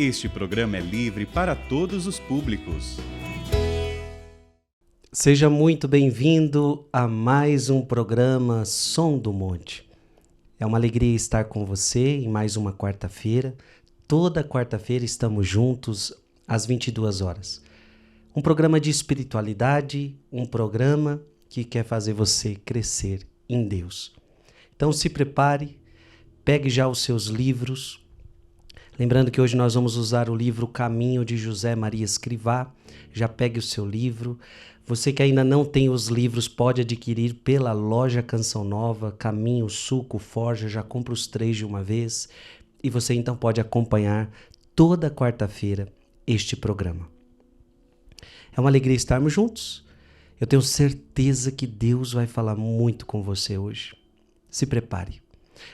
Este programa é livre para todos os públicos. Seja muito bem-vindo a mais um programa Som do Monte. É uma alegria estar com você em mais uma quarta-feira. Toda quarta-feira estamos juntos às 22 horas. Um programa de espiritualidade, um programa que quer fazer você crescer em Deus. Então se prepare, pegue já os seus livros. Lembrando que hoje nós vamos usar o livro Caminho de José Maria Escrivá. Já pegue o seu livro. Você que ainda não tem os livros pode adquirir pela loja Canção Nova, Caminho, Suco, Forja, já compra os 3 de uma vez. E você então pode acompanhar toda quarta-feira este programa. É uma alegria estarmos juntos. Eu tenho certeza que Deus vai falar muito com você hoje. Se prepare.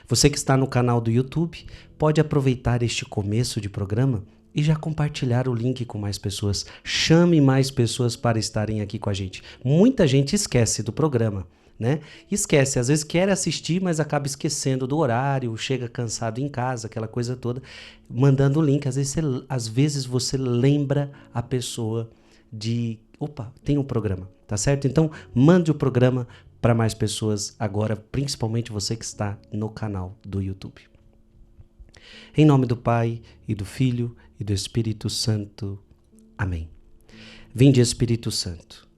Você que está no canal do YouTube pode aproveitar este começo de programa e já compartilhar o link com mais pessoas. Chame mais pessoas para estarem aqui com a gente. Muita gente esquece do programa, né? Esquece, às vezes quer assistir, mas acaba esquecendo do horário, chega cansado em casa, aquela coisa toda, mandando o link. Às vezes você lembra a pessoa de, opa, tem um programa, tá certo? Então, mande o programa para mais pessoas agora, principalmente você que está no canal do YouTube. Em nome do Pai, e do Filho, e do Espírito Santo. Amém. Vinde, Espírito Santo,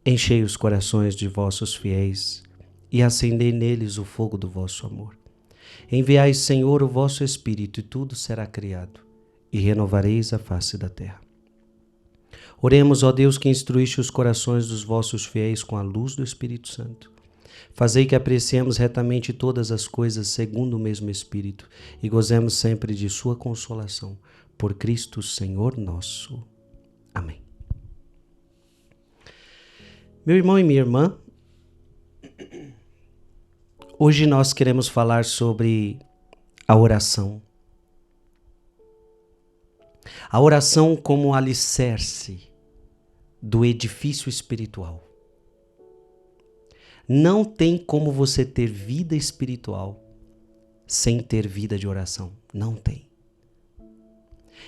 enchei os corações de vossos fiéis e acendei neles o fogo do vosso amor. Enviai, Senhor, o vosso Espírito e tudo será criado, e renovareis a face da terra. Oremos, ó Deus, que instruíste os corações dos vossos fiéis com a luz do Espírito Santo. Fazei que apreciemos retamente todas as coisas segundo o mesmo Espírito e gozemos sempre de sua consolação. Por Cristo, Senhor nosso. Amém. Meu irmão e minha irmã, hoje nós queremos falar sobre a oração. A oração como alicerce do edifício espiritual. Não tem como você ter vida espiritual sem ter vida de oração. Não tem.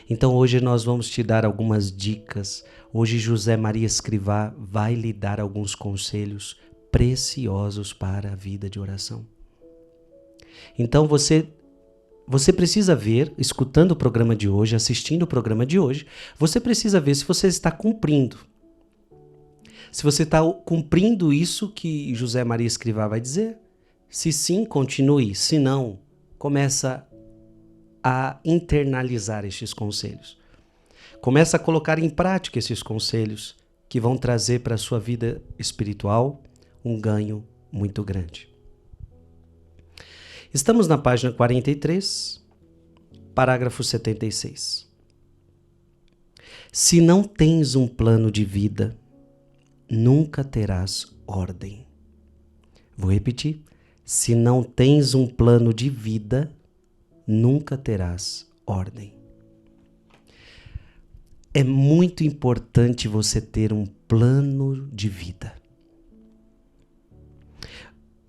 Então hoje nós vamos te dar algumas dicas. Hoje José Maria Escrivá vai lhe dar alguns conselhos preciosos para a vida de oração. Então você precisa ver, escutando o programa de hoje, assistindo o programa de hoje, você precisa ver se você está cumprindo. Se você está cumprindo isso que José Maria Escrivá vai dizer, se sim, continue. Se não, começa a internalizar estes conselhos. Começa a colocar em prática esses conselhos que vão trazer para a sua vida espiritual um ganho muito grande. Estamos na página 43, parágrafo 76. Se não tens um plano de vida, nunca terás ordem. Vou repetir. Se não tens um plano de vida, nunca terás ordem. É muito importante você ter um plano de vida.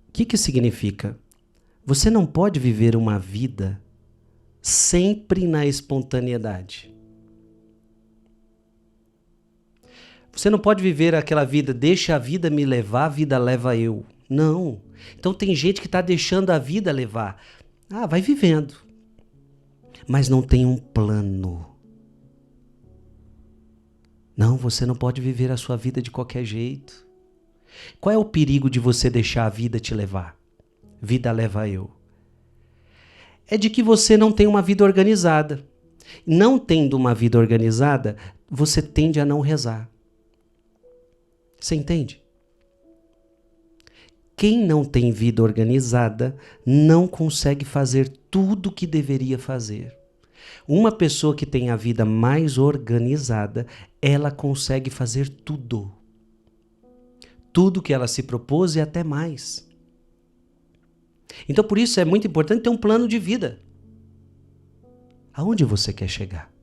O que significa? Você não pode viver uma vida sempre na espontaneidade. Você não pode viver aquela vida, deixa a vida me levar, a vida leva eu. Não. Então tem gente que está deixando a vida levar. Vai vivendo. Mas não tem um plano. Não, você não pode viver a sua vida de qualquer jeito. Qual é o perigo de você deixar a vida te levar? Vida leva eu. É de que você não tem uma vida organizada. Não tendo uma vida organizada, você tende a não rezar. Você entende? Quem não tem vida organizada não consegue fazer tudo o que deveria fazer. Uma pessoa que tem a vida mais organizada, ela consegue fazer tudo. Tudo que ela se propôs e até mais. Então, por isso é muito importante ter um plano de vida. Aonde você quer chegar?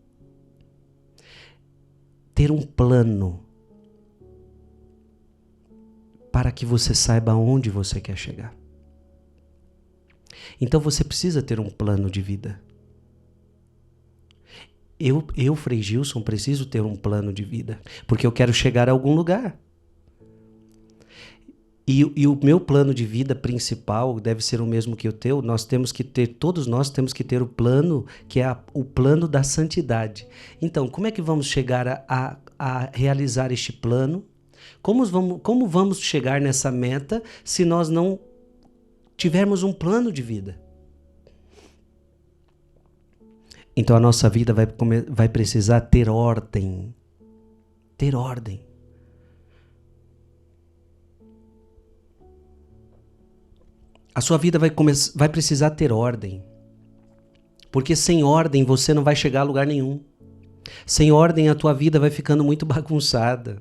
Ter um plano para que você saiba aonde você quer chegar. Então você precisa ter um plano de vida. Frei Gilson, preciso ter um plano de vida, porque eu quero chegar a algum lugar. E o meu plano de vida principal deve ser o mesmo que o teu. Todos nós temos que ter o plano, que é o plano da santidade. Então, como é que vamos chegar a realizar este plano? Como vamos chegar nessa meta se nós não tivermos um plano de vida? Então a nossa vida vai precisar ter ordem. Ter ordem. A sua vida vai precisar ter ordem. Porque sem ordem você não vai chegar a lugar nenhum. Sem ordem a tua vida vai ficando muito bagunçada.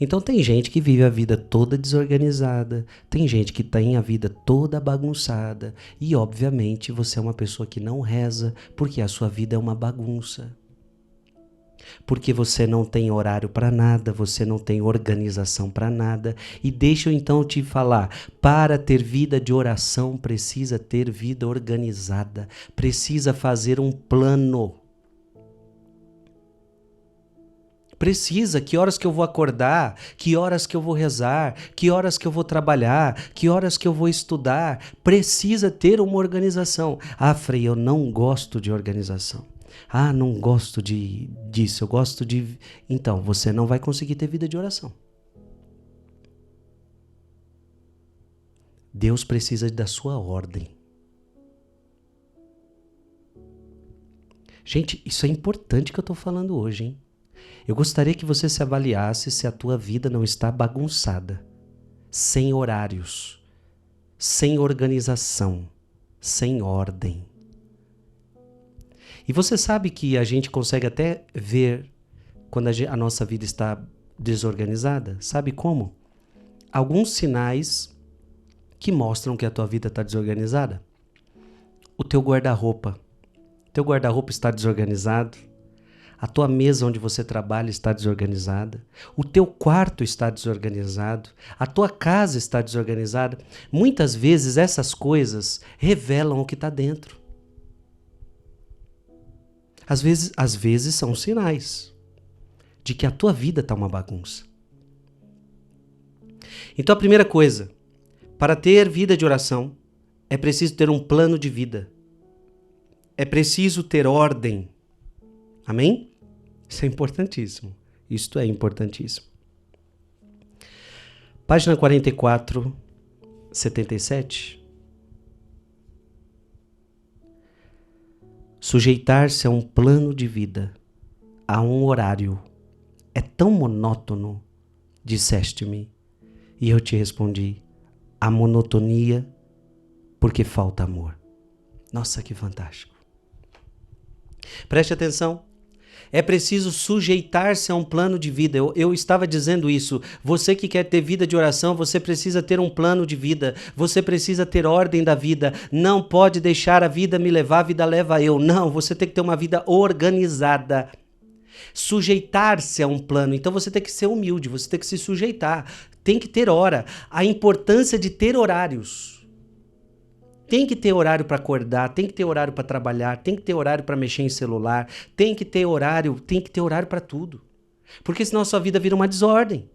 Então tem gente que vive a vida toda desorganizada, tem gente que tem a vida toda bagunçada e obviamente você é uma pessoa que não reza porque a sua vida é uma bagunça. Porque você não tem horário para nada, você não tem organização para nada. E deixa eu então te falar, para ter vida de oração precisa ter vida organizada, precisa fazer um plano. Precisa, que horas que eu vou acordar, que horas que eu vou rezar, que horas que eu vou trabalhar, que horas que eu vou estudar. Precisa ter uma organização. Ah, Frei, eu não gosto de organização. Ah, não gosto disso, eu gosto de... Então, você não vai conseguir ter vida de oração. Deus precisa da sua ordem. Gente, isso é importante que eu estou falando hoje, hein? Eu gostaria que você se avaliasse se a tua vida não está bagunçada, sem horários, sem organização, sem ordem. E você sabe que a gente consegue até ver quando a nossa vida está desorganizada? Sabe como? Alguns sinais que mostram que a tua vida está desorganizada. O teu guarda-roupa. Teu guarda-roupa está desorganizado. A tua mesa onde você trabalha está desorganizada. O teu quarto está desorganizado. A tua casa está desorganizada. Muitas vezes essas coisas revelam o que está dentro. Às vezes são sinais de que a tua vida está uma bagunça. Então a primeira coisa, para ter vida de oração, é preciso ter um plano de vida. É preciso ter ordem. Amém? Isso é importantíssimo. Isto é importantíssimo. Página 44, 77. Sujeitar-se a um plano de vida, a um horário, é tão monótono, disseste-me. E eu te respondi, a monotonia porque falta amor. Nossa, que fantástico. Preste atenção. É preciso sujeitar-se a um plano de vida. Eu estava dizendo isso. Você que quer ter vida de oração, você precisa ter um plano de vida. Você precisa ter ordem da vida. Não pode deixar a vida me levar, a vida leva eu. Não, você tem que ter uma vida organizada. Sujeitar-se a um plano. Então você tem que ser humilde, você tem que se sujeitar. Tem que ter hora. A importância de ter horários. Tem que ter horário para acordar, tem que ter horário para trabalhar, tem que ter horário para mexer em celular, tem que ter horário para tudo. Porque senão a sua vida vira uma desordem.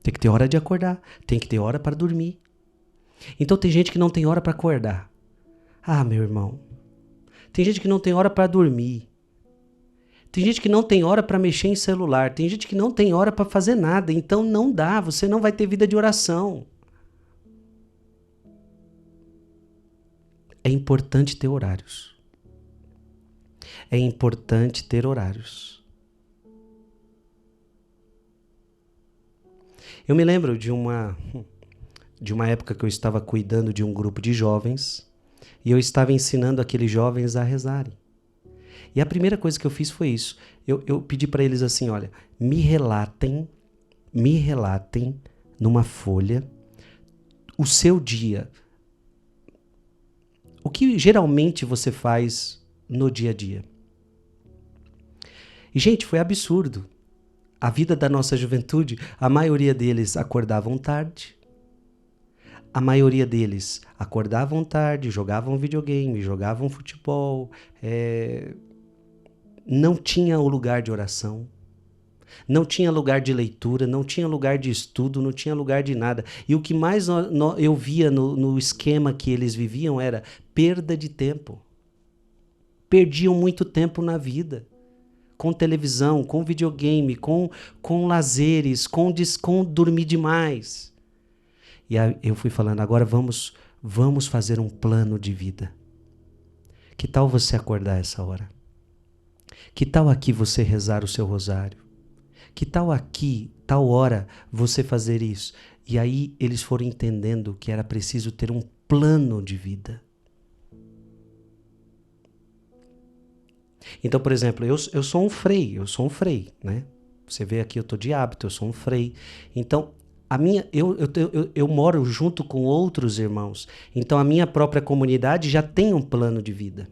Tem que ter hora de acordar, tem que ter hora para dormir. Então tem gente que não tem hora para acordar. Ah, meu irmão. Tem gente que não tem hora para dormir. Tem gente que não tem hora para mexer em celular, tem gente que não tem hora para fazer nada. Então não dá, você não vai ter vida de oração. É importante ter horários. É importante ter horários. Eu me lembro de uma época que eu estava cuidando de um grupo de jovens e eu estava ensinando aqueles jovens a rezarem. E a primeira coisa que eu fiz foi isso. Eu pedi para eles assim, olha, me relatem numa folha o seu dia. O que geralmente você faz no dia a dia? E, gente, foi absurdo. A vida da nossa juventude, a maioria deles acordavam tarde. a maioria deles acordavam tarde, jogavam videogame, jogavam futebol, não tinha o lugar de oração, não tinha lugar de leitura, não tinha lugar de estudo, não tinha lugar de nada. E o que mais eu via no esquema que eles viviam era perda de tempo. Perdiam muito tempo na vida, com televisão, com videogame, com lazeres, com dormir demais. E aí eu fui falando, agora vamos fazer um plano de vida. Que tal você acordar essa hora? Que tal aqui você rezar o seu rosário? Que tal aqui, tal hora, você fazer isso? E aí eles foram entendendo que era preciso ter um plano de vida. Então, por exemplo, eu sou um frei, né? Você vê aqui, eu estou de hábito, eu sou um frei. Então, eu moro junto com outros irmãos. Então, a minha própria comunidade já tem um plano de vida.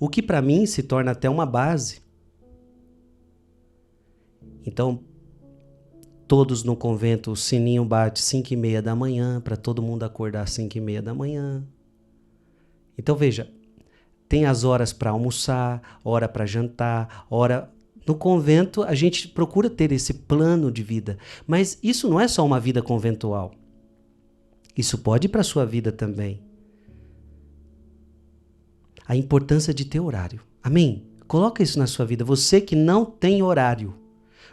O que para mim se torna até uma base. Então, todos no convento, o sininho bate 5h30 da manhã, para todo mundo acordar às 5h30 da manhã. Então, veja, tem as horas para almoçar, hora para jantar, hora... No convento, a gente procura ter esse plano de vida. Mas isso não é só uma vida conventual. Isso pode ir para a sua vida também. A importância de ter horário. Amém? Coloca isso na sua vida. Você que não tem horário.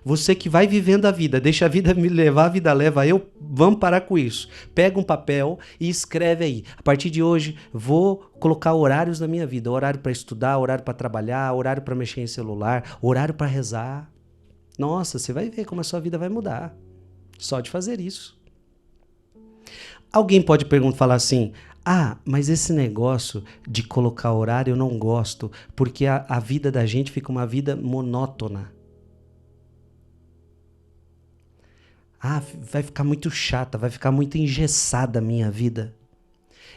Você que vai vivendo a vida, deixa a vida me levar, a vida leva eu, vamos parar com isso. Pega um papel e escreve aí. A partir de hoje, vou colocar horários na minha vida. Horário para estudar, horário para trabalhar, horário para mexer em celular, horário para rezar. Nossa, você vai ver como a sua vida vai mudar. Só de fazer isso. Alguém pode falar assim, mas esse negócio de colocar horário eu não gosto, porque a vida da gente fica uma vida monótona. Vai ficar muito chata, vai ficar muito engessada a minha vida.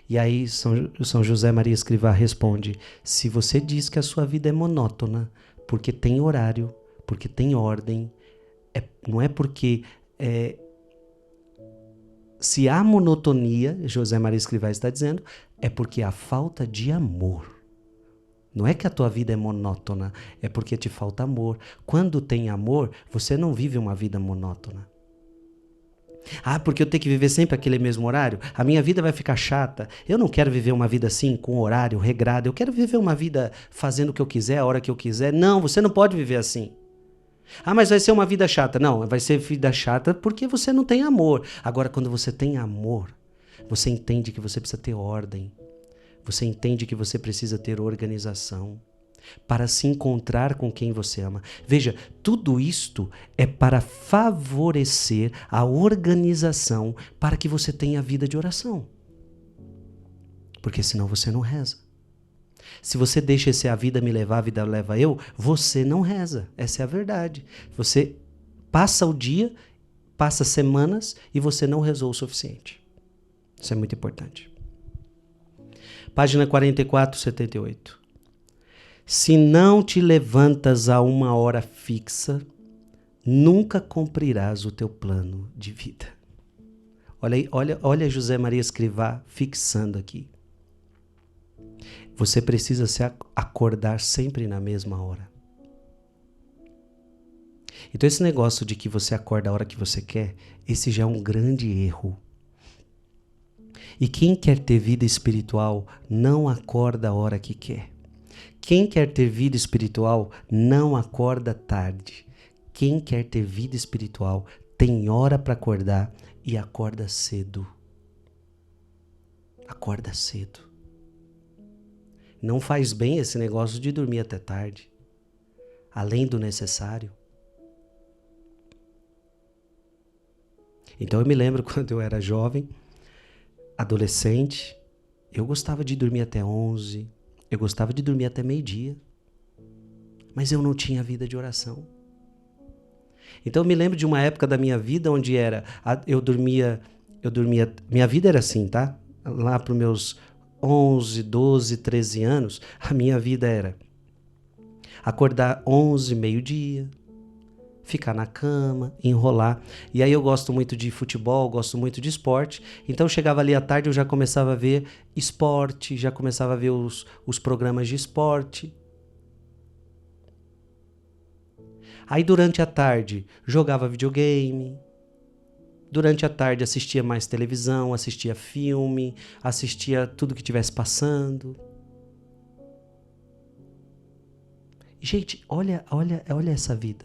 E aí São José Maria Escrivá responde, se você diz que a sua vida é monótona, porque tem horário, porque tem ordem, não é porque... se há monotonia, José Maria Escrivá está dizendo, é porque há falta de amor. Não é que a tua vida é monótona, é porque te falta amor. Quando tem amor, você não vive uma vida monótona. Porque eu tenho que viver sempre aquele mesmo horário? A minha vida vai ficar chata. Eu não quero viver uma vida assim, com horário regrado. Eu quero viver uma vida fazendo o que eu quiser, a hora que eu quiser. Não, você não pode viver assim. Mas vai ser uma vida chata. Não, vai ser vida chata porque você não tem amor. Agora, quando você tem amor, você entende que você precisa ter ordem. Você entende que você precisa ter organização para se encontrar com quem você ama. Veja, tudo isto é para favorecer a organização para que você tenha vida de oração. Porque senão você não reza. Se você deixa esse a vida me levar, a vida leva eu, você não reza. Essa é a verdade. Você passa o dia, passa semanas e você não rezou o suficiente. Isso é muito importante. Página 4478. Se não te levantas a uma hora fixa, nunca cumprirás o teu plano de vida. Olha José Maria Escrivá fixando aqui. Você precisa se acordar sempre na mesma hora. Então esse negócio de que você acorda a hora que você quer, esse já é um grande erro. E quem quer ter vida espiritual não acorda a hora que quer. Quem quer ter vida espiritual não acorda tarde. Quem quer ter vida espiritual tem hora para acordar e acorda cedo. Acorda cedo. Não faz bem esse negócio de dormir até tarde, além do necessário. Então eu me lembro quando eu era jovem, adolescente, eu gostava de dormir até 11, eu gostava de dormir até meio-dia, mas eu não tinha vida de oração. Então eu me lembro de uma época da minha vida onde eu dormia, minha vida era assim, tá? Lá para os meus 11, 12, 13 anos, a minha vida era acordar 11, meio-dia, ficar na cama, enrolar. E aí eu gosto muito de futebol, gosto muito de esporte. Então chegava ali à tarde, eu já começava a ver esporte, já começava a ver os programas de esporte. Aí durante a tarde jogava videogame. Durante a tarde assistia mais televisão, assistia filme, assistia tudo que estivesse passando. Gente, olha essa vida.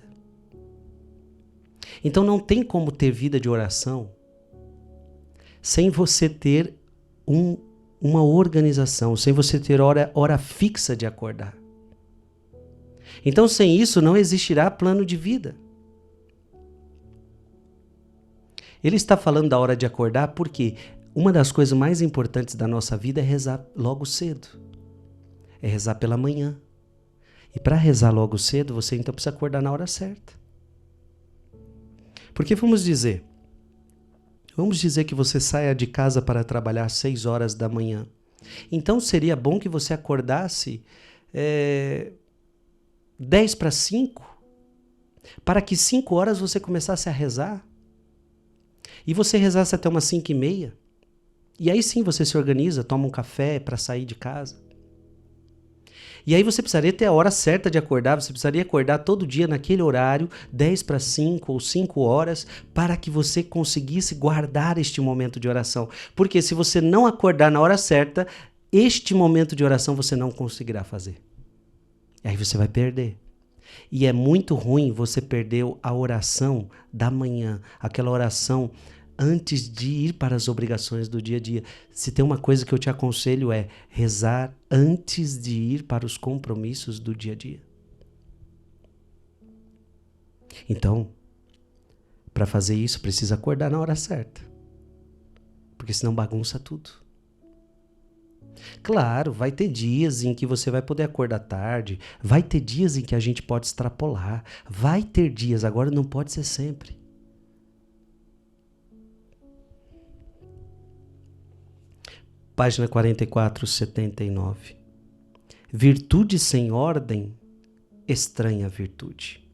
Então não tem como ter vida de oração sem você ter uma organização, sem você ter hora fixa de acordar. Então sem isso não existirá plano de vida. Ele está falando da hora de acordar porque uma das coisas mais importantes da nossa vida é rezar logo cedo. É rezar pela manhã. E para rezar logo cedo, você então precisa acordar na hora certa. Porque vamos dizer que você saia de casa para trabalhar às 6 horas da manhã. Então seria bom que você acordasse 10 para 5, para que 5 horas você começasse a rezar. E você rezasse até umas 5:30. E aí sim você se organiza, toma um café para sair de casa. E aí você precisaria ter a hora certa de acordar, você precisaria acordar todo dia naquele horário, 10 para 5 ou 5 horas, para que você conseguisse guardar este momento de oração. Porque se você não acordar na hora certa, este momento de oração você não conseguirá fazer. E aí você vai perder. E é muito ruim você perder a oração da manhã, aquela oração antes de ir para as obrigações do dia a dia. Se tem uma coisa que eu te aconselho é rezar antes de ir para os compromissos do dia a dia. Então, para fazer isso, precisa acordar na hora certa. Porque senão bagunça tudo. Claro, vai ter dias em que você vai poder acordar tarde, vai ter dias em que a gente pode extrapolar, vai ter dias, agora não pode ser sempre. Página 4479. Virtude sem ordem, estranha virtude.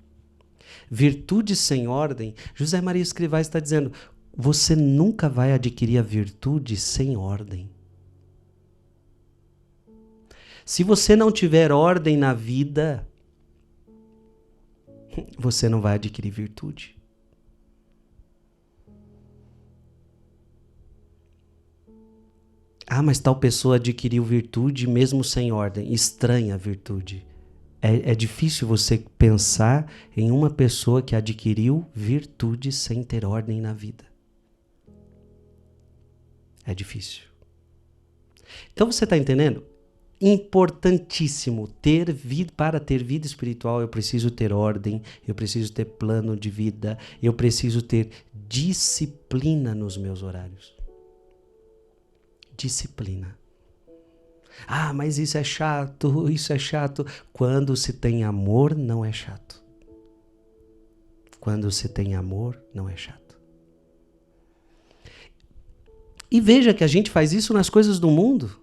Virtude sem ordem, José Maria Escrivá está dizendo, você nunca vai adquirir a virtude sem ordem. Se você não tiver ordem na vida, você não vai adquirir virtude. Ah, mas tal pessoa adquiriu virtude mesmo sem ordem. Estranha virtude. É difícil você pensar em uma pessoa que adquiriu virtude sem ter ordem na vida. É difícil. Então você está entendendo? Importantíssimo. Para ter vida espiritual, eu preciso ter ordem, eu preciso ter plano de vida, eu preciso ter disciplina nos meus horários. Disciplina. Ah, mas isso é chato, isso é chato. Quando se tem amor, não é chato. Quando se tem amor, não é chato. E veja que a gente faz isso nas coisas do mundo.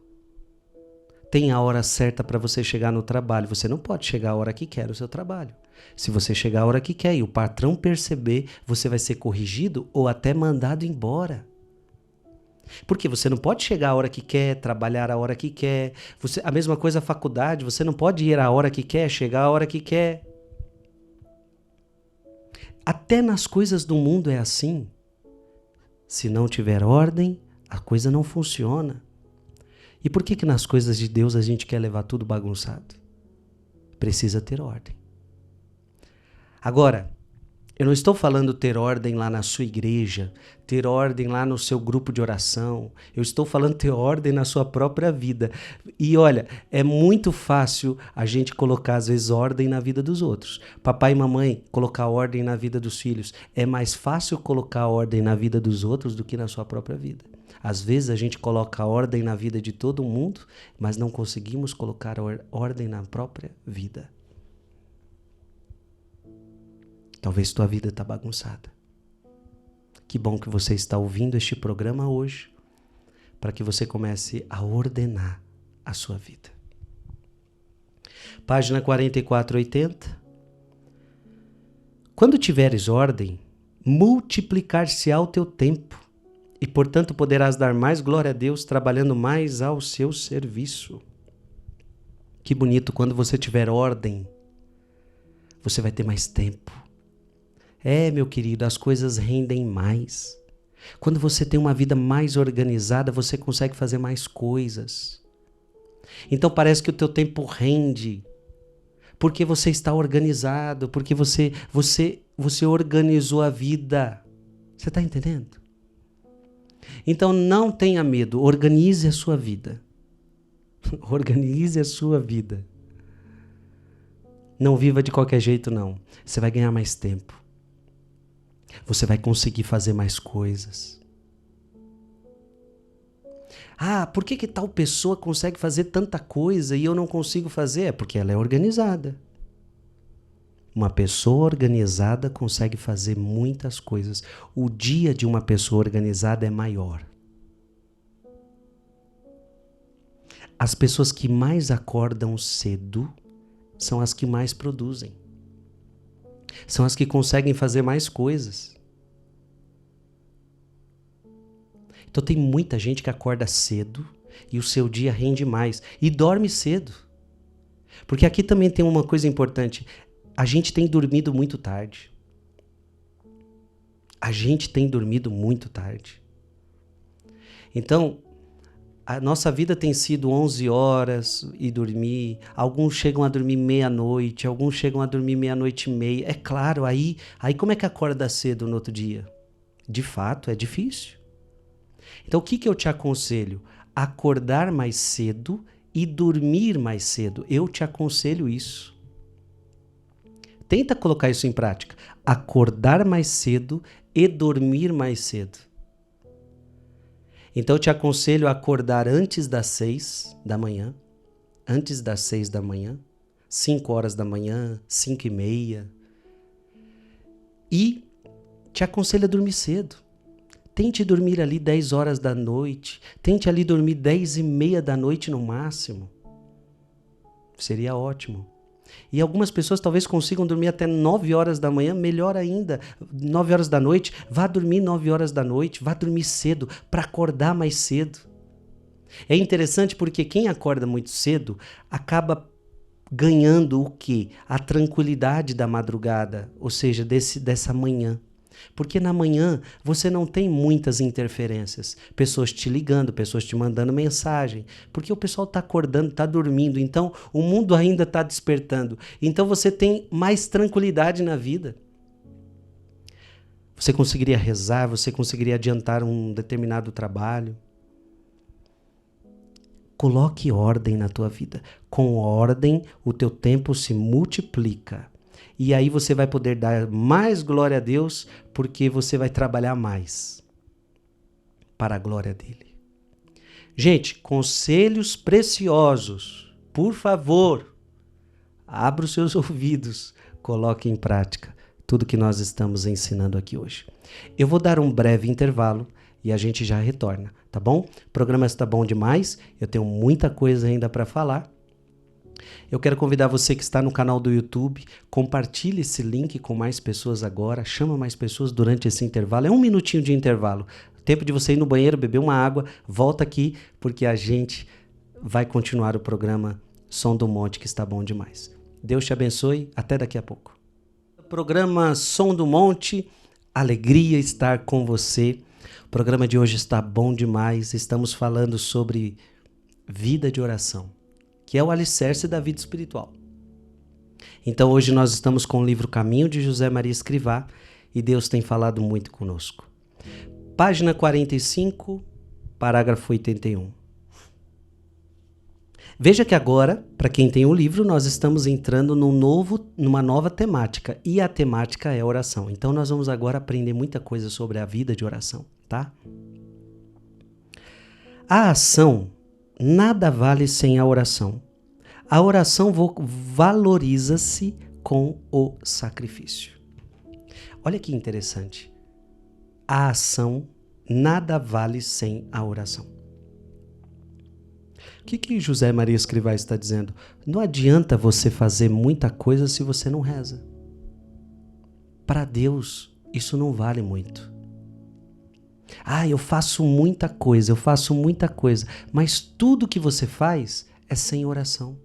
Tem a hora certa para você chegar no trabalho. Você não pode chegar a hora que quer no seu trabalho. Se você chegar a hora que quer e o patrão perceber, você vai ser corrigido ou até mandado embora. Porque você não pode chegar a hora que quer, trabalhar a hora que quer. A mesma coisa a faculdade, você não pode ir a hora que quer, chegar a hora que quer. Até nas coisas do mundo é assim. Se não tiver ordem, a coisa não funciona. E por que nas coisas de Deus a gente quer levar tudo bagunçado? Precisa ter ordem. Agora, eu não estou falando ter ordem lá na sua igreja, ter ordem lá no seu grupo de oração. Eu estou falando ter ordem na sua própria vida. E olha, é muito fácil a gente colocar, às vezes, ordem na vida dos outros. Papai e mamãe, colocar ordem na vida dos filhos. É mais fácil colocar ordem na vida dos outros do que na sua própria vida. Às vezes a gente coloca ordem na vida de todo mundo, mas não conseguimos colocar ordem na própria vida. Talvez tua vida está bagunçada. Que bom que você está ouvindo este programa hoje, para que você comece a ordenar a sua vida. Página 4480. Quando tiveres ordem, multiplicar-se-á o teu tempo, e portanto poderás dar mais glória a Deus, trabalhando mais ao seu serviço. Que bonito, quando você tiver ordem, você vai ter mais tempo. Meu querido, as coisas rendem mais. Quando você tem uma vida mais organizada, você consegue fazer mais coisas. Então parece que o teu tempo rende, porque você está organizado, porque você organizou a vida. Você está entendendo? Então não tenha medo, organize a sua vida. Organize a sua vida. Não viva de qualquer jeito, não. Você vai ganhar mais tempo. Você vai conseguir fazer mais coisas. Por que tal pessoa consegue fazer tanta coisa e eu não consigo fazer? É porque ela é organizada. Uma pessoa organizada consegue fazer muitas coisas. O dia de uma pessoa organizada é maior. As pessoas que mais acordam cedo são as que mais produzem. São as que conseguem fazer mais coisas. Então tem muita gente que acorda cedo e o seu dia rende mais. E dorme cedo. Porque aqui também tem uma coisa importante. A gente tem dormido muito tarde. A gente tem dormido muito tarde. Então, a nossa vida tem sido 11 horas e dormir. Alguns chegam a dormir meia-noite, alguns chegam a dormir meia-noite e meia. É claro, aí como é que acorda cedo no outro dia? De fato, é difícil. Então, o que eu te aconselho? Acordar mais cedo e dormir mais cedo. Eu te aconselho isso. Tenta colocar isso em prática. Acordar mais cedo e dormir mais cedo. Então, eu te aconselho a acordar antes das 6 da manhã. Antes das 6 da manhã. 5 horas da manhã, 5:30. E te aconselho a dormir cedo. Tente dormir ali 10 horas da noite. Tente ali dormir 10:30 da noite no máximo. Seria ótimo. E algumas pessoas talvez consigam dormir até 9 horas da manhã, melhor ainda. 9 horas da noite, vá dormir 9 horas da noite, vá dormir cedo, para acordar mais cedo. É interessante porque quem acorda muito cedo acaba ganhando o quê? A tranquilidade da madrugada, ou seja, dessa manhã. Porque na manhã você não tem muitas interferências. Pessoas te ligando, pessoas te mandando mensagem. Porque o pessoal está acordando, está dormindo. Então o mundo ainda está despertando. Então você tem mais tranquilidade na vida. Você conseguiria rezar, você conseguiria adiantar um determinado trabalho. Coloque ordem na tua vida. Com ordem, o teu tempo se multiplica. E aí você vai poder dar mais glória a Deus, porque você vai trabalhar mais para a glória dele. Gente, conselhos preciosos. Por favor, abra os seus ouvidos, coloque em prática tudo que nós estamos ensinando aqui hoje. Eu vou dar um breve intervalo e a gente já retorna, tá bom? O programa está bom demais, eu tenho muita coisa ainda para falar. Eu quero convidar você que está no canal do YouTube, compartilhe esse link com mais pessoas agora, chama mais pessoas durante esse intervalo, é 1 minutinho de intervalo, tempo de você ir no banheiro, beber uma água, volta aqui, porque a gente vai continuar o programa Som do Monte, que está bom demais. Deus te abençoe, até daqui a pouco. Programa Som do Monte, alegria estar com você. O programa de hoje está bom demais, estamos falando sobre vida de oração, que é o alicerce da vida espiritual. Então hoje nós estamos com o livro Caminho de José Maria Escrivá e Deus tem falado muito conosco. Página 45, parágrafo 81. Veja que agora, para quem tem o livro, nós estamos entrando numa nova temática, e a temática é oração. Então nós vamos agora aprender muita coisa sobre a vida de oração, tá? A ação nada vale sem a oração. A oração valoriza-se com o sacrifício. Olha que interessante. A ação nada vale sem a oração. O que José Maria Escrivá está dizendo? Não adianta você fazer muita coisa se você não reza. Para Deus, isso não vale muito. Eu faço muita coisa, mas tudo que você faz é sem oração.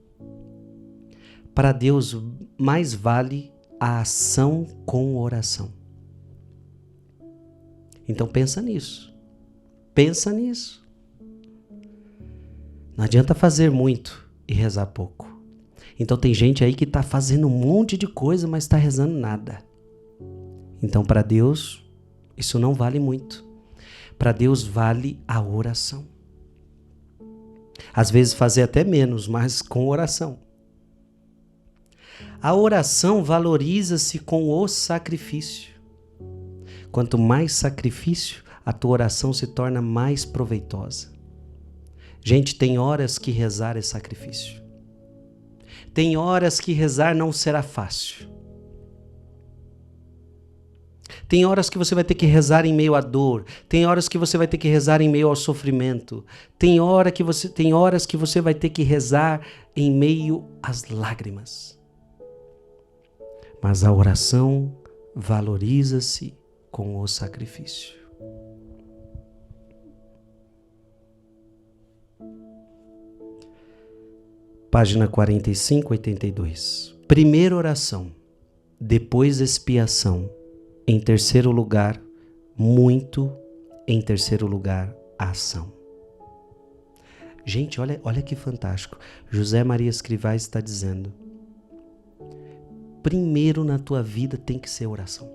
Para Deus, mais vale a ação com oração. Então pensa nisso. Não adianta fazer muito e rezar pouco. Então tem gente aí que está fazendo um monte de coisa, mas está rezando nada. Então para Deus, isso não vale muito. Para Deus vale a oração. Às vezes fazer até menos, mas com oração. A oração valoriza-se com o sacrifício. Quanto mais sacrifício, a tua oração se torna mais proveitosa. Gente, tem horas que rezar é sacrifício. Tem horas que rezar não será fácil. Tem horas que você vai ter que rezar em meio à dor. Tem horas que você vai ter que rezar em meio ao sofrimento. Tem horas que você vai ter que rezar em meio às lágrimas. Mas a oração valoriza-se com o sacrifício. Página 45, 82. Primeira oração, depois expiação. Em terceiro lugar, muito. Em terceiro lugar, a ação. Gente, olha que fantástico. José Maria Escrivá está dizendo: primeiro na tua vida tem que ser oração.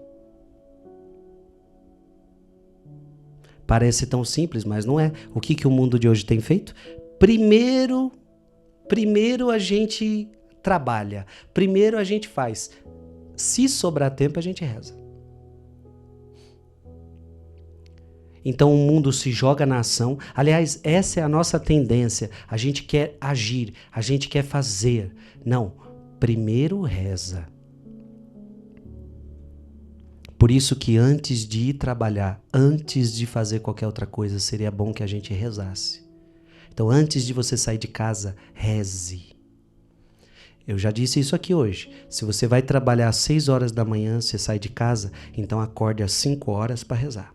Parece tão simples, mas não é. O que o mundo de hoje tem feito? Primeiro a gente trabalha. Primeiro a gente faz. Se sobrar tempo, a gente reza. Então o mundo se joga na ação. Aliás, essa é a nossa tendência. A gente quer agir, a gente quer fazer. Não, primeiro reza. Por isso que antes de ir trabalhar, antes de fazer qualquer outra coisa, seria bom que a gente rezasse. Então antes de você sair de casa, reze. Eu já disse isso aqui hoje. Se você vai trabalhar às 6 horas da manhã, você sai de casa, então acorde às 5 horas para rezar.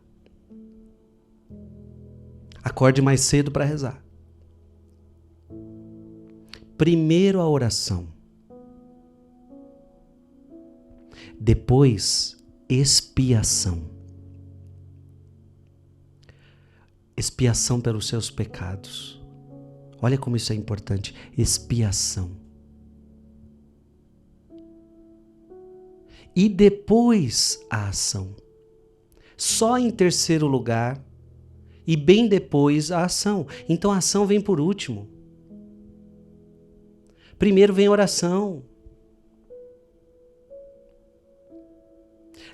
Acorde mais cedo para rezar. Primeiro a oração. Depois, expiação. Expiação pelos seus pecados. Olha como isso é importante. Expiação. E depois a ação. Só em terceiro lugar e bem depois a ação. Então a ação vem por último. Primeiro vem a oração.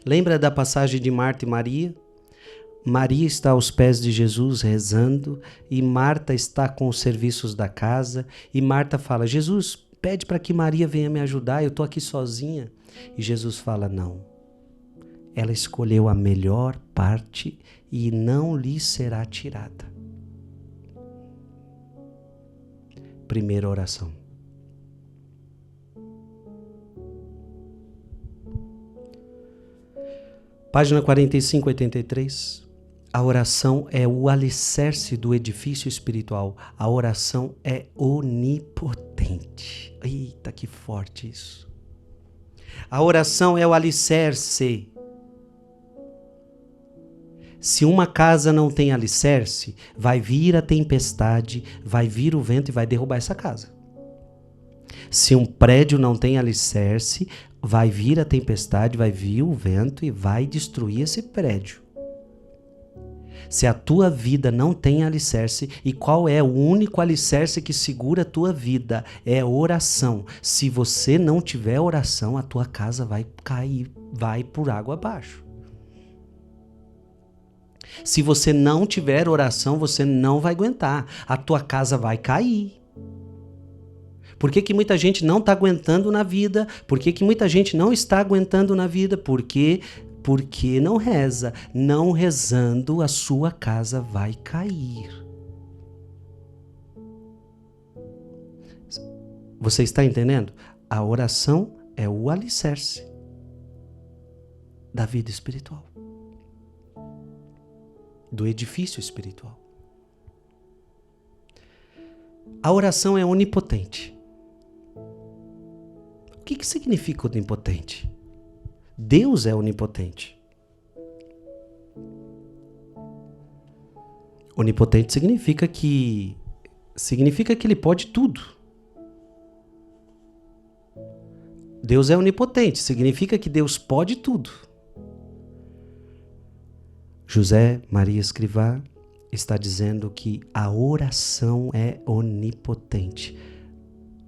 Lembra da passagem de Marta e Maria? Maria está aos pés de Jesus rezando e Marta está com os serviços da casa e Marta fala: Jesus, pede para que Maria venha me ajudar, eu estou aqui sozinha. E Jesus fala: não, ela escolheu a melhor parte e não lhe será tirada. Primeira oração. Página 45, 83. A oração é o alicerce do edifício espiritual. A oração é onipotente. Eita, que forte isso. A oração é o alicerce. Se uma casa não tem alicerce, vai vir a tempestade, vai vir o vento e vai derrubar essa casa. Se um prédio não tem alicerce, vai vir a tempestade, vai vir o vento e vai destruir esse prédio. Se a tua vida não tem alicerce, e qual é o único alicerce que segura a tua vida? É oração. Se você não tiver oração, a tua casa vai cair, vai por água abaixo. Se você não tiver oração, você não vai aguentar. A tua casa vai cair. Por que muita gente não está aguentando na vida? Por que muita gente não está aguentando na vida? Porque não reza. Não rezando, a sua casa vai cair. Você está entendendo? A oração é o alicerce. da vida espiritual, do edifício espiritual. A oração é onipotente. O que significa onipotente? Deus é onipotente. Onipotente significa que Ele pode tudo. Deus é onipotente, significa que Deus pode tudo. José Maria Escrivá está dizendo que a oração é onipotente.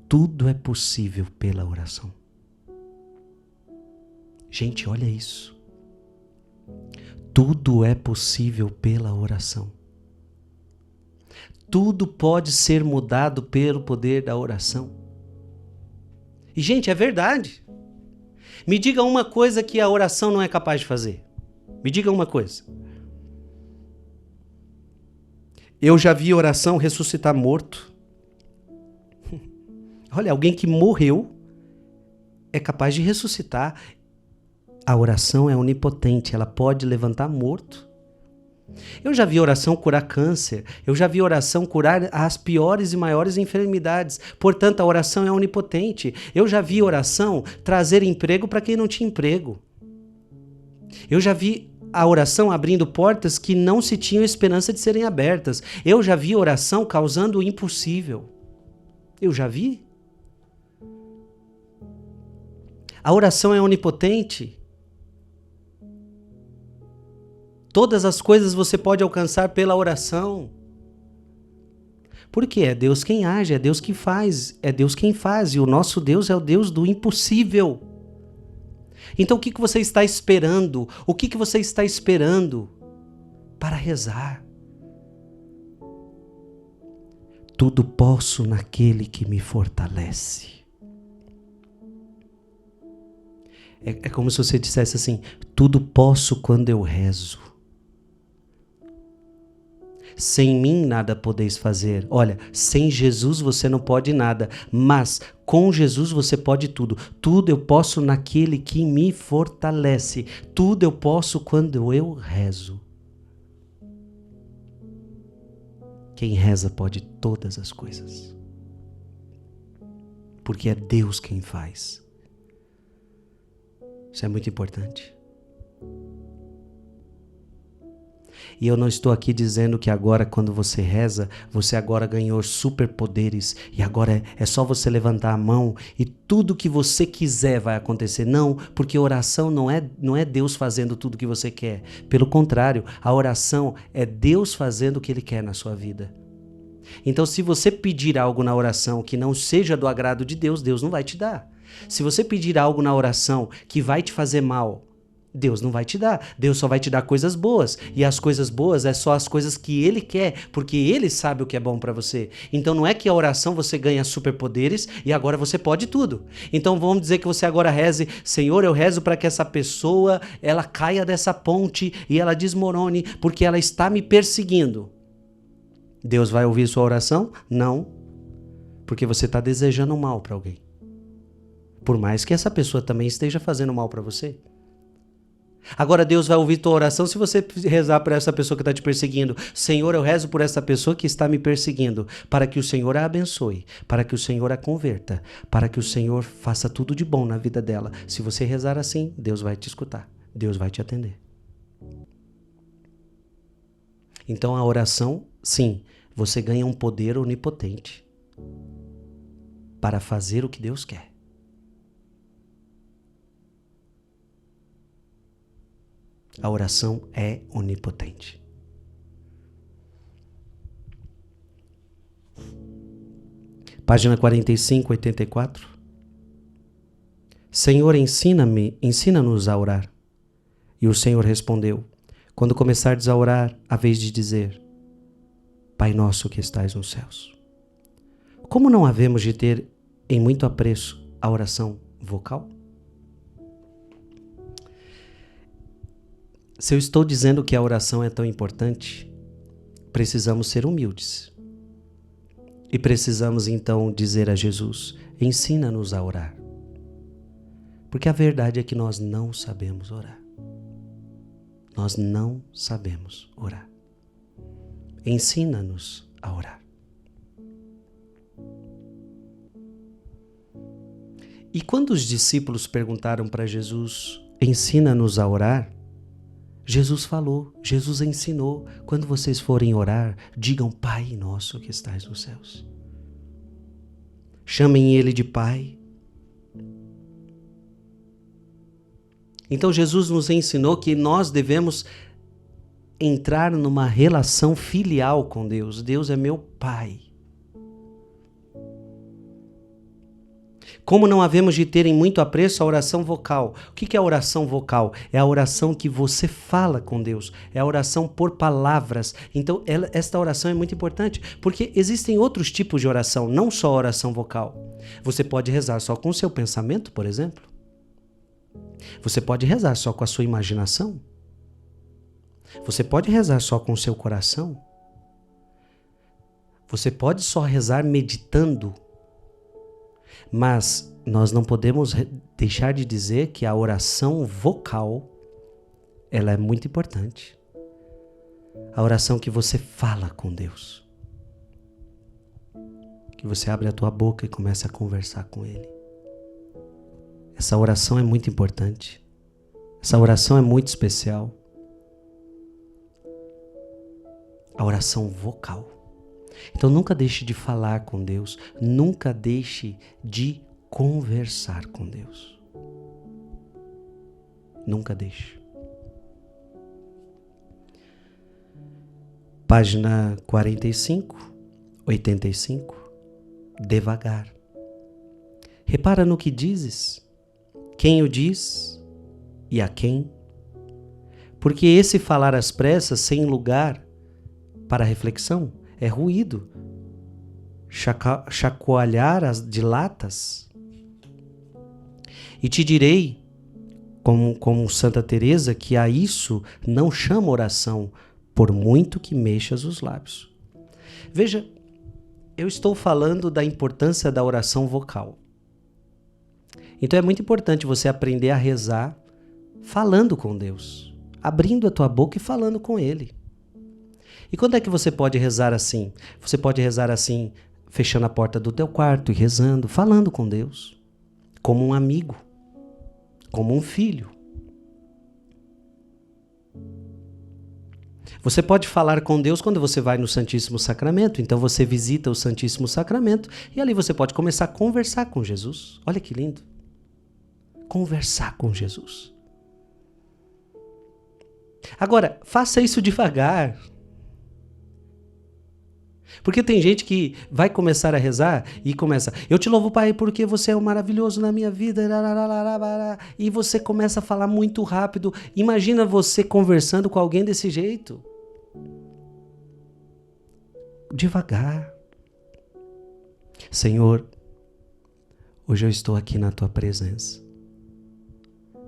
Tudo é possível pela oração. Gente, olha isso. Tudo é possível pela oração. Tudo pode ser mudado pelo poder da oração. E, gente, é verdade. Me diga uma coisa que a oração não é capaz de fazer. Me diga uma coisa. Eu já vi oração ressuscitar morto. Olha, alguém que morreu é capaz de ressuscitar. A oração é onipotente, ela pode levantar morto. Eu já vi oração curar câncer, eu já vi oração curar as piores e maiores enfermidades. Portanto, a oração é onipotente. Eu já vi oração trazer emprego para quem não tinha emprego. Eu já vi a oração abrindo portas que não se tinham esperança de serem abertas. Eu já vi oração causando o impossível. Eu já vi. A oração é onipotente. Todas as coisas você pode alcançar pela oração. Porque é Deus quem age, é Deus que faz, é Deus quem faz. E o nosso Deus é o Deus do impossível. Então o que você está esperando? O que você está esperando para rezar? Tudo posso naquele que me fortalece. É como se você dissesse assim, tudo posso quando eu rezo. Sem mim nada podeis fazer. Olha, sem Jesus você não pode nada, mas com Jesus você pode tudo. Tudo eu posso naquele que me fortalece. Tudo eu posso quando eu rezo. Quem reza pode todas as coisas. Porque é Deus quem faz. Isso é muito importante. E eu não estou aqui dizendo que agora quando você reza, você agora ganhou superpoderes e agora é só você levantar a mão e tudo que você quiser vai acontecer. Não, porque oração não é Deus fazendo tudo que você quer. Pelo contrário, a oração é Deus fazendo o que Ele quer na sua vida. Então, se você pedir algo na oração que não seja do agrado de Deus, Deus não vai te dar. Se você pedir algo na oração que vai te fazer mal, Deus não vai te dar. Deus só vai te dar coisas boas. E as coisas boas é só as coisas que Ele quer, porque Ele sabe o que é bom para você. Então não é que a oração você ganha superpoderes e agora você pode tudo. Então vamos dizer que você agora reze, Senhor, eu rezo para que essa pessoa, ela caia dessa ponte e ela desmorone, porque ela está me perseguindo. Deus vai ouvir sua oração? Não. Porque você está desejando mal para alguém. Por mais que essa pessoa também esteja fazendo mal para você. Agora Deus vai ouvir tua oração se você rezar por essa pessoa que está te perseguindo. Senhor, eu rezo por essa pessoa que está me perseguindo, para que o Senhor a abençoe, para que o Senhor a converta, para que o Senhor faça tudo de bom na vida dela. Se você rezar assim, Deus vai te escutar, Deus vai te atender. Então a oração, sim, você ganha um poder onipotente para fazer o que Deus quer. A oração é onipotente. Página 45, 84. Senhor, ensina-nos a orar. E o Senhor respondeu, quando começardes a orar, a vez de dizer, Pai nosso que estais nos céus. Como não havemos de ter em muito apreço a oração vocal? Se eu estou dizendo que a oração é tão importante, precisamos ser humildes. E precisamos então dizer a Jesus, ensina-nos a orar. Porque a verdade é que nós não sabemos orar. Nós não sabemos orar. Ensina-nos a orar. E quando os discípulos perguntaram para Jesus, ensina-nos a orar, Jesus falou, Jesus ensinou, quando vocês forem orar, digam Pai nosso que estais nos céus. Chamem Ele de Pai. Então Jesus nos ensinou que nós devemos entrar numa relação filial com Deus. Deus é meu Pai. Como não havemos de ter em muito apreço a oração vocal. O que é a oração vocal? É a oração que você fala com Deus. É a oração por palavras. Então, esta oração é muito importante, porque existem outros tipos de oração, não só a oração vocal. Você pode rezar só com o seu pensamento, por exemplo. Você pode rezar só com a sua imaginação. Você pode rezar só com o seu coração. Você pode só rezar meditando. Mas nós não podemos deixar de dizer que a oração vocal, ela é muito importante. A oração que você fala com Deus. Que você abre a tua boca e começa a conversar com Ele. Essa oração é muito importante. Essa oração é muito especial. A oração vocal. Então nunca deixe de falar com Deus, nunca deixe de conversar com Deus. Nunca deixe. Página 45, 85. Devagar. Repara no que dizes, quem o diz e a quem. Porque esse falar às pressas, sem lugar para reflexão, é ruído, chacoalhar as dilatas. E te direi, como Santa Teresa, que a isso não chama oração, por muito que mexas os lábios. Veja, eu estou falando da importância da oração vocal. Então é muito importante você aprender a rezar falando com Deus, abrindo a tua boca e falando com Ele. E quando é que você pode rezar assim? Você pode rezar assim, fechando a porta do teu quarto e rezando, falando com Deus, como um amigo, como um filho. Você pode falar com Deus quando você vai no Santíssimo Sacramento, então você visita o Santíssimo Sacramento e ali você pode começar a conversar com Jesus. Olha que lindo. Conversar com Jesus. Agora, faça isso devagar. Porque tem gente que vai começar a rezar e começa, eu te louvo, Pai, porque você é o maravilhoso na minha vida, e você começa a falar muito rápido. Imagina você conversando com alguém desse jeito. Devagar. Senhor, hoje eu estou aqui na tua presença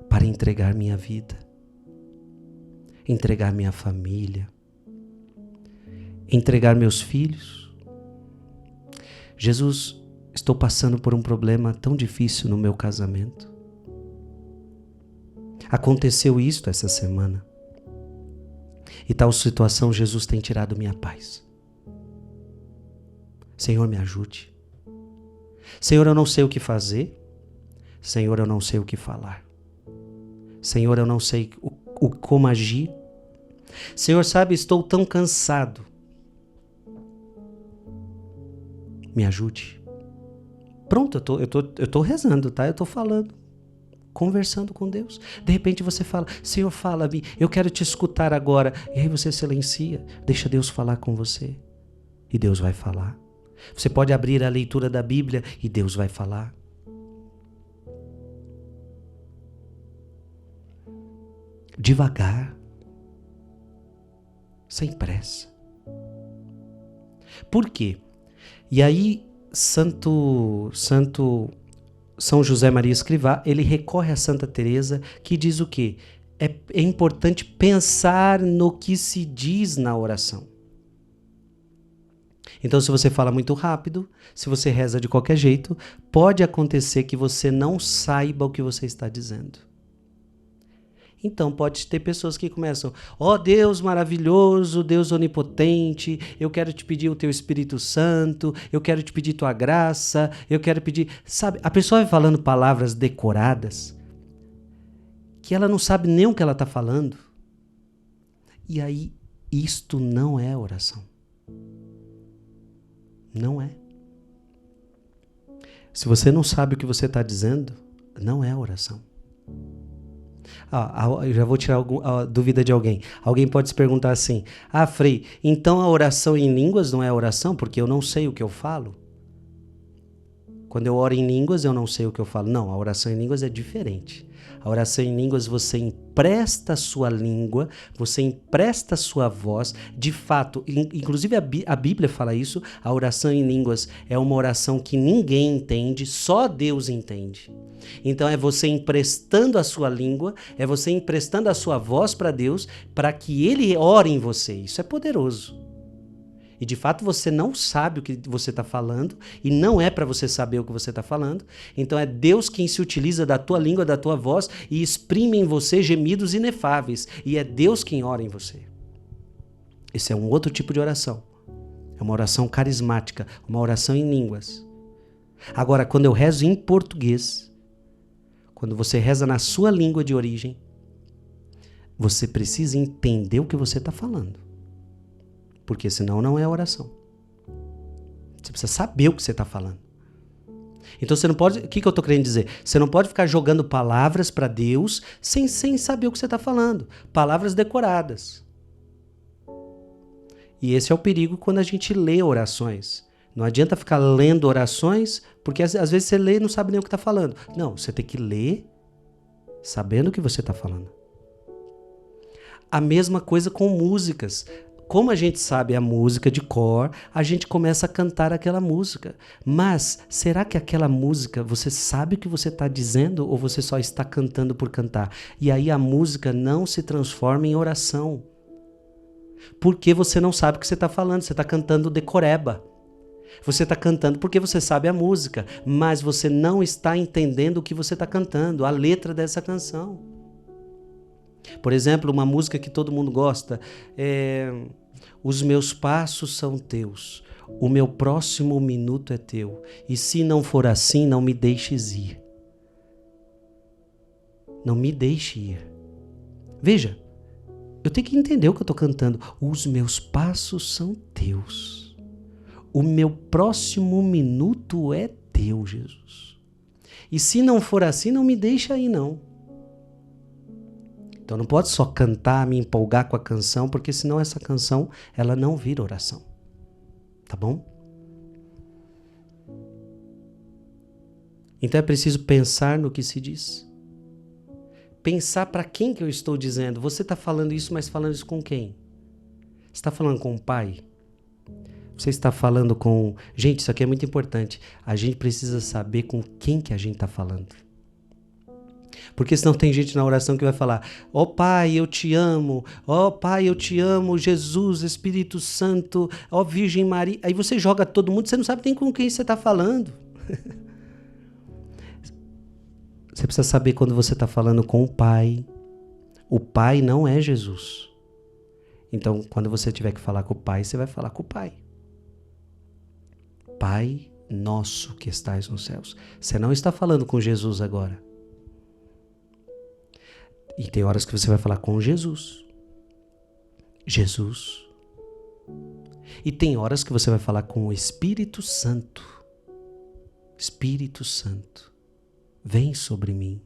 para entregar minha vida, entregar minha família, entregar meus filhos. Jesus, estou passando por um problema tão difícil no meu casamento. Aconteceu isto essa semana. E tal situação, Jesus tem tirado minha paz. Senhor, me ajude. Senhor, eu não sei o que fazer. Senhor, eu não sei o que falar. Senhor, eu não sei como agir. Senhor, sabe, estou tão cansado. Me ajude. Pronto, eu tô rezando, tá? Eu tô falando, conversando com Deus. De repente você fala, Senhor, fala-me, eu quero te escutar agora. E aí você silencia, deixa Deus falar com você. E Deus vai falar. Você pode abrir a leitura da Bíblia e Deus vai falar. Devagar. Sem pressa. Por quê? E aí, São José Maria Escrivá, ele recorre a Santa Teresa, que diz o quê? É importante pensar no que se diz na oração. Então, se você fala muito rápido, se você reza de qualquer jeito, pode acontecer que você não saiba o que você está dizendo. Então pode ter pessoas que começam, ó Deus maravilhoso, Deus onipotente, eu quero te pedir o teu Espírito Santo, eu quero te pedir tua graça, eu quero pedir... Sabe, a pessoa vai falando palavras decoradas que ela não sabe nem o que ela está falando. E aí, isto não é oração. Não é. Se você não sabe o que você está dizendo, não é oração. Eu já vou tirar a dúvida de alguém. Alguém pode se perguntar assim, Frei, então a oração em línguas não é oração porque eu não sei o que eu falo? Quando eu oro em línguas, eu não sei o que eu falo. Não, a oração em línguas é diferente. A oração em línguas, você empresta a sua língua, você empresta a sua voz. De fato, inclusive a Bíblia fala isso, a oração em línguas é uma oração que ninguém entende, só Deus entende. Então é você emprestando a sua língua, é você emprestando a sua voz para Deus, para que Ele ore em você. Isso é poderoso. E de fato você não sabe o que você está falando, e não é para você saber o que você está falando. Então é Deus quem se utiliza da tua língua, da tua voz, e exprime em você gemidos inefáveis. E é Deus quem ora em você. Esse é um outro tipo de oração. É uma oração carismática, uma oração em línguas. Agora, quando eu rezo em português, quando você reza na sua língua de origem, você precisa entender o que você está falando. Porque senão não é oração. Você precisa saber o que você está falando. Então você não pode... O que eu estou querendo dizer? Você não pode ficar jogando palavras para Deus sem saber o que você está falando. Palavras decoradas. E esse é o perigo quando a gente lê orações. Não adianta ficar lendo orações, porque às vezes você lê e não sabe nem o que está falando. Não, você tem que ler sabendo o que você está falando. A mesma coisa com músicas. Como a gente sabe a música de cor, a gente começa a cantar aquela música. Mas será que aquela música, você sabe o que você está dizendo ou você só está cantando por cantar? E aí a música não se transforma em oração. Porque você não sabe o que você está falando, você está cantando decoreba. Você está cantando porque você sabe a música, mas você não está entendendo o que você está cantando, a letra dessa canção. Por exemplo, uma música que todo mundo gosta é Os meus passos são teus, o meu próximo minuto é teu, e se não for assim, não me deixes ir. Não me deixe ir. Veja, eu tenho que entender o que eu estou cantando. Os meus passos são teus, o meu próximo minuto é teu, Jesus. E se não for assim, não me deixa aí não. Então não pode só cantar, me empolgar com a canção, porque senão essa canção ela não vira oração. Tá bom? Então é preciso pensar no que se diz. Pensar para quem que eu estou dizendo. Você está falando isso, mas falando isso com quem? Você está falando com o pai? Você está falando com... Gente, isso aqui é muito importante. A gente precisa saber com quem que a gente está falando. Porque senão tem gente na oração que vai falar, ó Pai, eu te amo, ó Pai, eu te amo, Jesus, Espírito Santo, ó Virgem Maria. Aí você joga todo mundo, você não sabe nem com quem você está falando. Você precisa saber quando você está falando com o Pai. O Pai não é Jesus. Então, quando você tiver que falar com o Pai, você vai falar com o Pai. Pai nosso que estais nos céus. Você não está falando com Jesus agora. E tem horas que você vai falar com Jesus. Jesus. E tem horas que você vai falar com o Espírito Santo. Espírito Santo, vem sobre mim.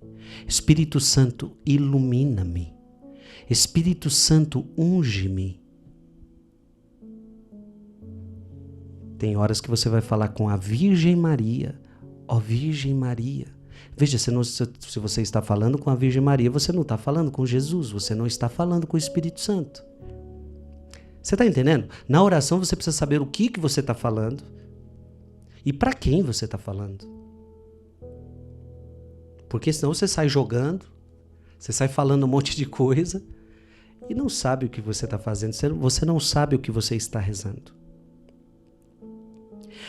Espírito Santo, ilumina-me. Espírito Santo, unge-me. Tem horas que você vai falar com a Virgem Maria. Ó Virgem Maria. Veja, se você está falando com a Virgem Maria, você não está falando com Jesus, você não está falando com o Espírito Santo. Você está entendendo? Na oração você precisa saber o que você está falando e para quem você está falando. Porque senão você sai jogando, você sai falando um monte de coisa e não sabe o que você está fazendo, você não sabe o que você está rezando.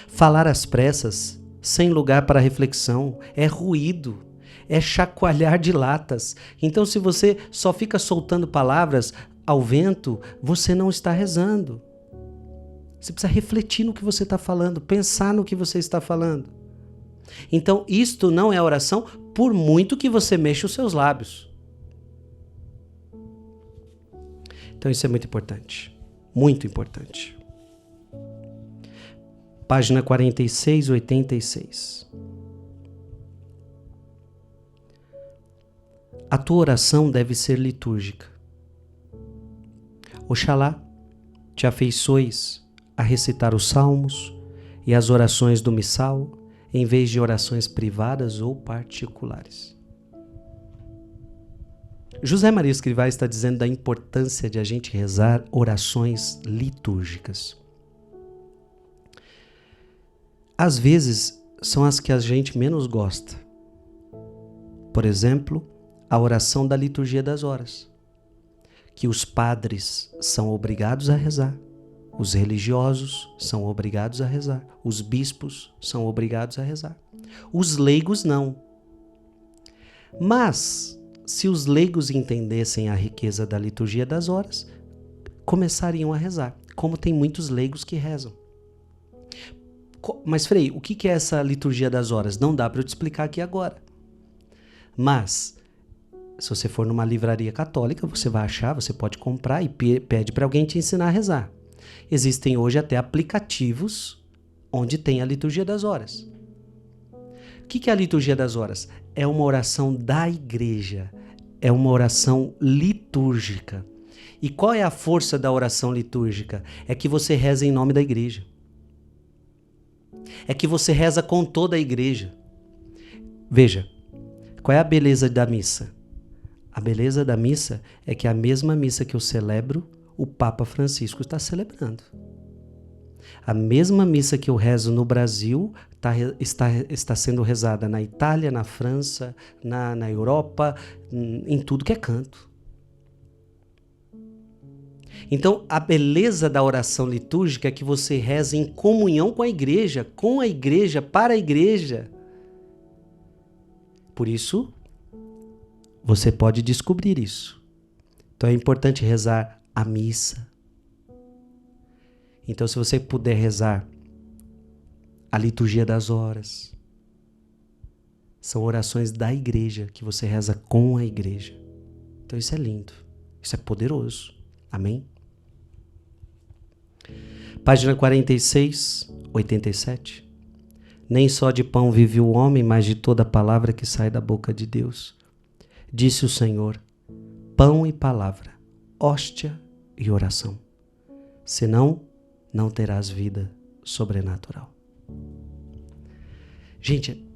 Falar às pressas, sem lugar para reflexão, é ruído, é chacoalhar de latas. Então, se você só fica soltando palavras ao vento, você não está rezando. Você precisa refletir no que você está falando, pensar no que você está falando. Então, isto não é oração, por muito que você mexa os seus lábios. Então, isso é muito importante. Muito importante. Página 46, 86. A tua oração deve ser litúrgica. Oxalá te afeiçoes a recitar os salmos e as orações do missal, em vez de orações privadas ou particulares. José Maria Escrivá está dizendo da importância de a gente rezar orações litúrgicas. Às vezes, são as que a gente menos gosta. Por exemplo, a oração da liturgia das horas, que os padres são obrigados a rezar, os religiosos são obrigados a rezar, os bispos são obrigados a rezar, os leigos não. Mas, se os leigos entendessem a riqueza da liturgia das horas, começariam a rezar, como tem muitos leigos que rezam. Mas, Frei, o que é essa liturgia das horas? Não dá para eu te explicar aqui agora. Mas, se você for numa livraria católica, você vai achar, você pode comprar e pede para alguém te ensinar a rezar. Existem hoje até aplicativos onde tem a liturgia das horas. O que é a liturgia das horas? É uma oração da igreja, é uma oração litúrgica. E qual é a força da oração litúrgica? É que você reza em nome da igreja. É que você reza com toda a igreja. Veja, qual é a beleza da missa? A beleza da missa é que a mesma missa que eu celebro, o Papa Francisco está a mesma missa que eu rezo no Brasil está sendo rezada na Itália, na França, na Europa, em tudo que é canto. Então, a beleza da oração litúrgica é que você reza em comunhão com a igreja, para a igreja. Por isso, você pode descobrir isso. Então, é importante rezar a missa. Então, se você puder rezar a liturgia das horas, são orações da igreja, que você reza com a igreja. Então, isso é lindo, isso é poderoso. Amém? Página 46, 87. Nem só de pão vive o homem, mas de toda palavra que sai da boca de Deus. Disse o Senhor, pão e palavra, hóstia e oração. Senão, não terás vida sobrenatural. Gente,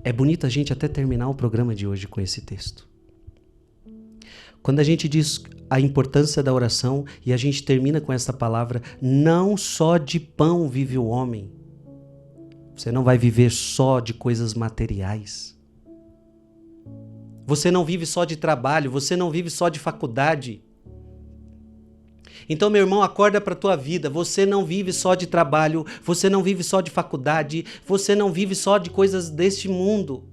é bonito a gente até terminar o programa de hoje com esse texto. Quando a gente diz a importância da oração e a gente termina com essa palavra, não só de pão vive o homem. Você não vai viver só de coisas materiais. Você não vive só de trabalho, você não vive só de faculdade. Então, meu irmão, acorda para a tua vida. Você não vive só de trabalho, você não vive só de faculdade, você não vive só de coisas deste mundo.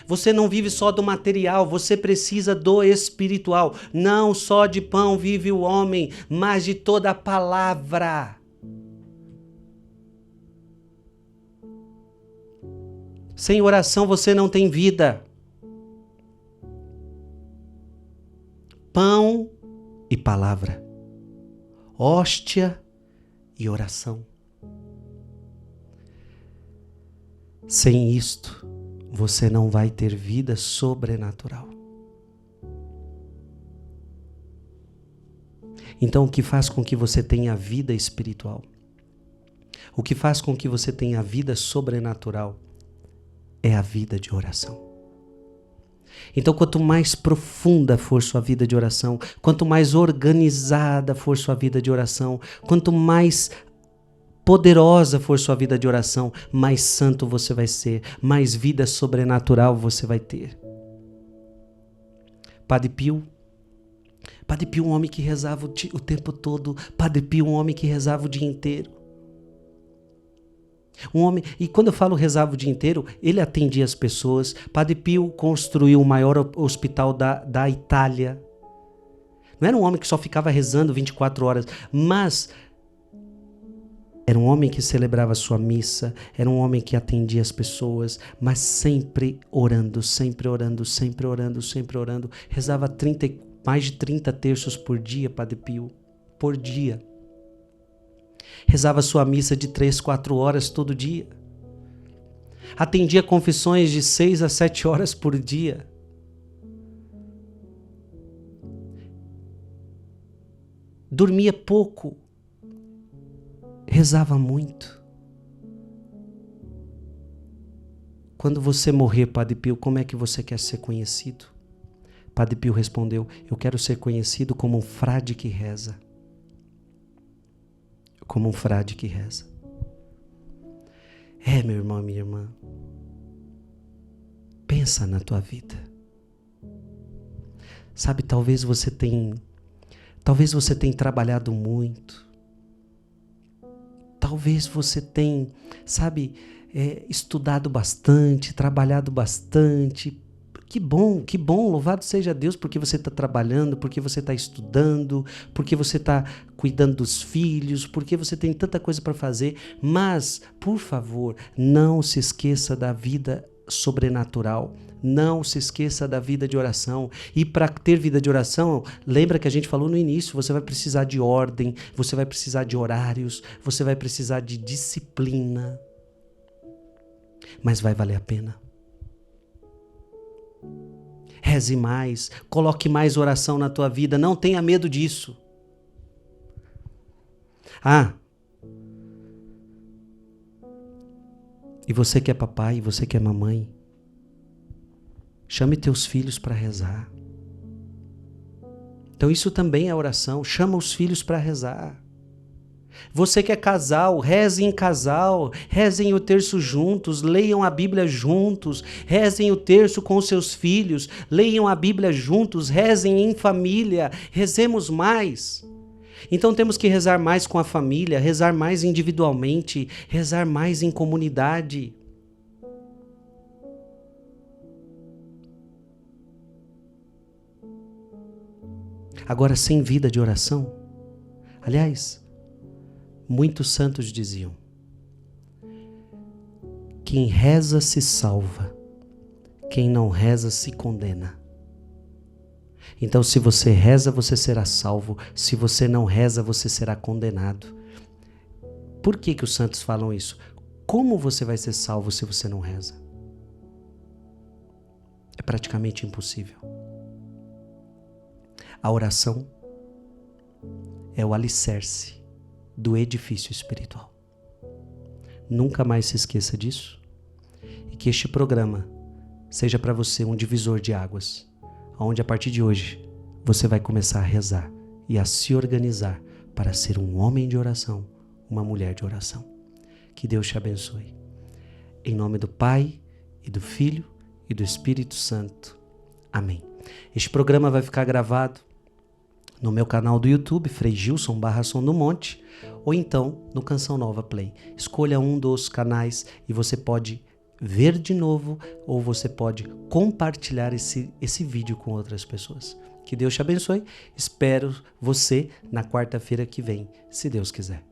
Você não vive só do material, você precisa do espiritual. Não só de pão vive o homem, mas de toda a palavra. Sem oração você não tem vida. Pão e palavra. Hóstia e oração. Sem isto, você não vai ter vida sobrenatural. Então, o que faz com que você tenha vida espiritual? O que faz com que você tenha vida sobrenatural é a vida de oração. Então, quanto mais profunda for sua vida de oração, quanto mais organizada for sua vida de oração, quanto mais poderosa for sua vida de oração, mais santo você vai ser, mais vida sobrenatural você vai ter. Padre Pio, um homem que rezava o tempo todo. Padre Pio, um homem que rezava o dia inteiro. Um homem, e quando eu falo rezava o dia inteiro, ele atendia as pessoas. Padre Pio construiu o maior hospital da Itália. Não era um homem que só ficava rezando 24 horas, mas era um homem que celebrava a sua missa, era um homem que atendia as pessoas, mas sempre orando, sempre orando, sempre orando, sempre orando. Rezava mais de 30 terços por dia, Padre Pio, por dia. Rezava sua missa de 3, 4 horas todo dia. Atendia confissões de 6 a 7 horas por dia. Dormia pouco. Rezava muito. Quando você morrer, Padre Pio, como é que você quer ser conhecido? Padre Pio respondeu: eu quero ser conhecido como um frade que reza. Como um frade que reza. Meu irmão e minha irmã, pensa na tua vida. Sabe, talvez você tenha trabalhado muito. Talvez você tenha, estudado bastante, trabalhado bastante. Que bom, louvado seja Deus porque você está trabalhando, porque você está estudando, porque você está cuidando dos filhos, porque você tem tanta coisa para fazer. Mas, por favor, não se esqueça da vida sobrenatural. Não se esqueça da vida de oração. E para ter vida de oração, lembra que a gente falou no início, você vai precisar de ordem, você vai precisar de horários, você vai precisar de disciplina. Mas vai valer a pena. Reze mais, coloque mais oração na tua vida, não tenha medo disso. E você que é papai, você que é mamãe, chame teus filhos para rezar. Então isso também é oração, chama os filhos para rezar. Você que é casal, rezem em casal, rezem o terço juntos, leiam a Bíblia juntos, rezem o terço com os seus filhos, leiam a Bíblia juntos, rezem em família, rezemos mais. Então temos que rezar mais com a família, rezar mais individualmente, rezar mais em comunidade. Agora, sem vida de oração, aliás, muitos santos diziam: quem reza se salva, quem não reza se condena. Então, se você reza, você será salvo. Se você não reza, você será condenado. Por que os santos falam isso? Como você vai ser salvo se você não reza? É praticamente impossível. A oração é o alicerce do edifício espiritual. Nunca mais se esqueça disso e que este programa seja para você um divisor de águas, onde a partir de hoje você vai começar a rezar e a se organizar para ser um homem de oração, uma mulher de oração. Que Deus te abençoe. Em nome do Pai, e do Filho, e do Espírito Santo. Amém. Este programa vai ficar gravado no meu canal do YouTube, Frei Gilson /Som do Monte, ou então no Canção Nova Play. Escolha um dos canais e você pode ver de novo ou você pode compartilhar esse vídeo com outras pessoas. Que Deus te abençoe. Espero você na quarta-feira que vem, se Deus quiser.